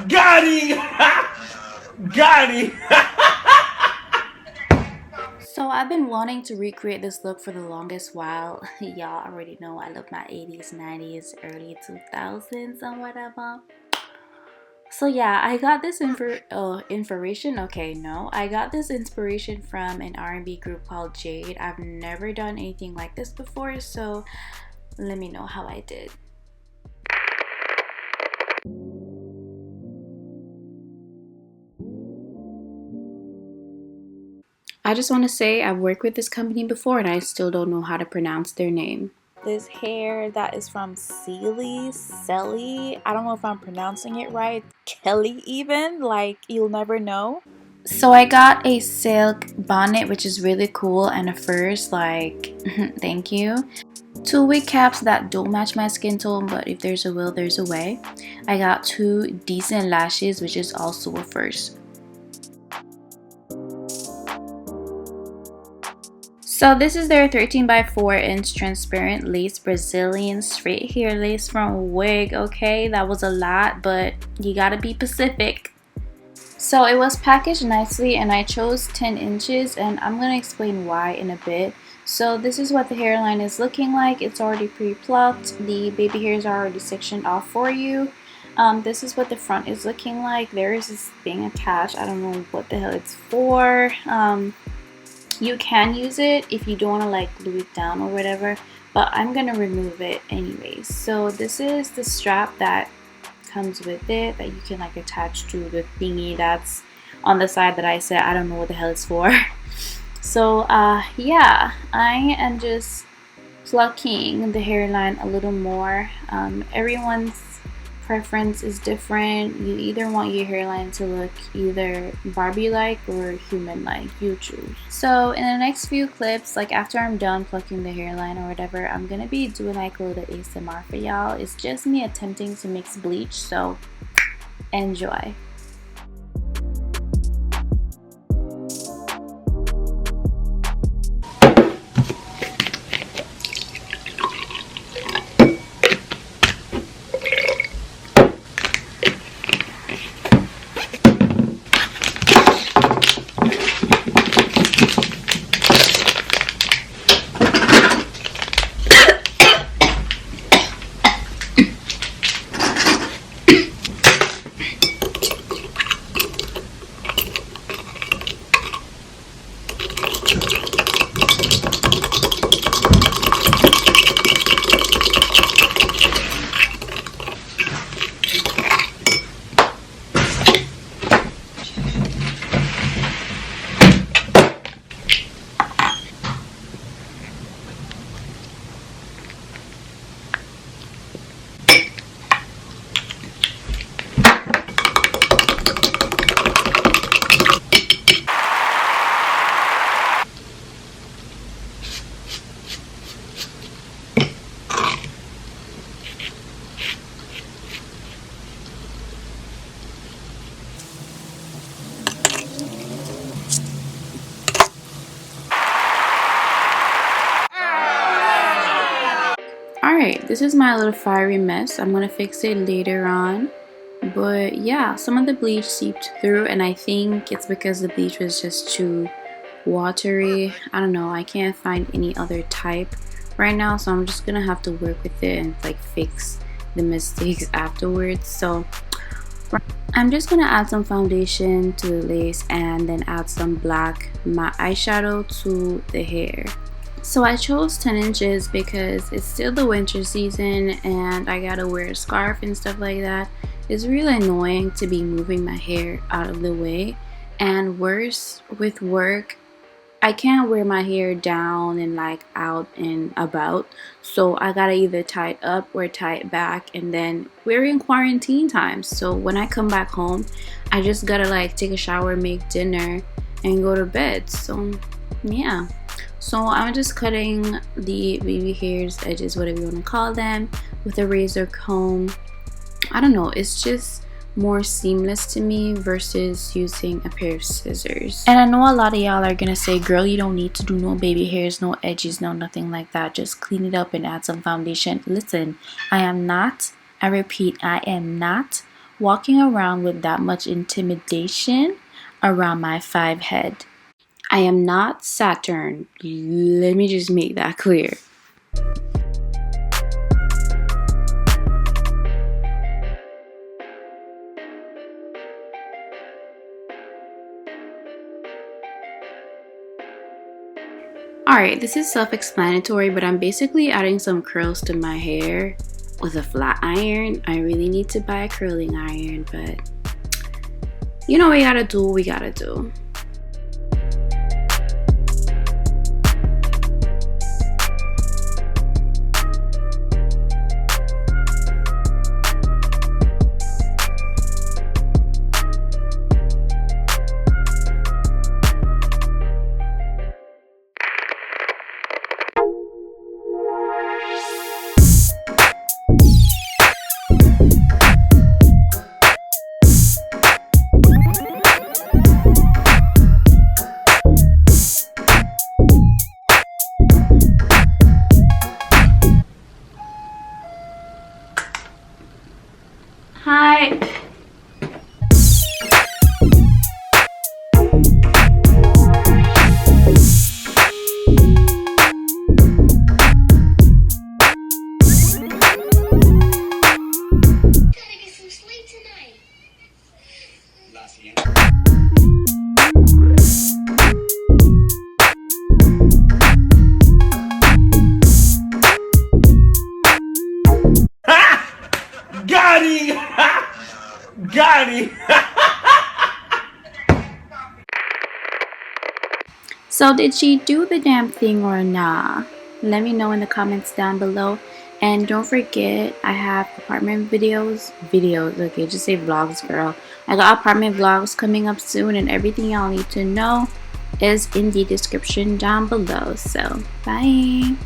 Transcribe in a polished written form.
Got him! Got him! So I've been wanting to recreate this look for the longest while. Y'all already know I love my 80s, 90s, early 2000s and whatever. So yeah, I got this inspiration. Okay, no, I got this inspiration from an R&B group called Jade. I've never done anything like this before, so let me know how I did. I just want to say I've worked with this company before and I still don't know how to pronounce their name. This hair that is from Celie. I don't know if I'm pronouncing it right. Kelly even, like you'll never know. So I got a silk bonnet which is really cool and a furs like thank you. Two wig caps that don't match my skin tone, but if there's a will there's a way. I got two decent lashes which is also a first. So this is their 13 by 4 inch transparent lace Brazilian straight hair lace from Wig. Okay, that was a lot, but you gotta be Pacific. So it was packaged nicely and I chose 10 inches and I'm gonna explain why in a bit. So this is what the hairline is looking like. It's already pre-plucked. The baby hairs are already sectioned off for you. This is what the front is looking like. There is this thing attached. I don't know what the hell it's for. You can use it if you don't want to like glue it down or whatever, but I'm gonna remove it anyways. So this is the strap that comes with it that you can like attach to the thingy that's on the side that I said I don't know what the hell it's for. So yeah, I am just plucking the hairline a little more. Everyone's preference is different. You either want your hairline to look either Barbie like or human like, you choose. So in the next few clips, like after I'm done plucking the hairline or whatever, I'm gonna be doing like a little ASMR for y'all. It's just me attempting to mix bleach, so enjoy. Alright, this is my little fiery mess. I'm gonna fix it later on. But yeah, some of the bleach seeped through and I think it's because the bleach was just too watery. I don't know, I can't find any other type right now, so I'm just gonna have to work with it and like fix the mistakes afterwards. So I'm just gonna add some foundation to the lace and then add some black matte eyeshadow to the hair. So I chose 10 inches because it's still the winter season and I gotta wear a scarf and stuff like that. It's really annoying to be moving my hair out of the way, and worse with work, I can't wear my hair down and like out and about, so I gotta either tie it up or tie it back, and then we're in quarantine time, so when I come back home I just gotta like take a shower, make dinner and go to bed. So yeah, so I'm just cutting the baby hairs, edges, whatever you want to call them, with a razor comb. I don't know, it's just more seamless to me versus using a pair of scissors. And I know a lot of y'all are gonna say, girl, you don't need to do no baby hairs, no edges, no nothing like that. Just clean it up and add some foundation. Listen, I am not, I repeat, I am not walking around with that much intimidation around my 5 head. I am not Saturn. Let me just make that clear. Alright, this is self-explanatory, but I'm basically adding some curls to my hair with a flat iron. I really need to buy a curling iron, but you know, we gotta do what we gotta do. Hi. Got him! Got him! So did she do the damn thing or nah? Let me know in the comments down below. And don't forget, I have apartment videos, okay, just say vlogs, girl. I got apartment vlogs coming up soon, and everything y'all need to know is in the description down below. So, bye.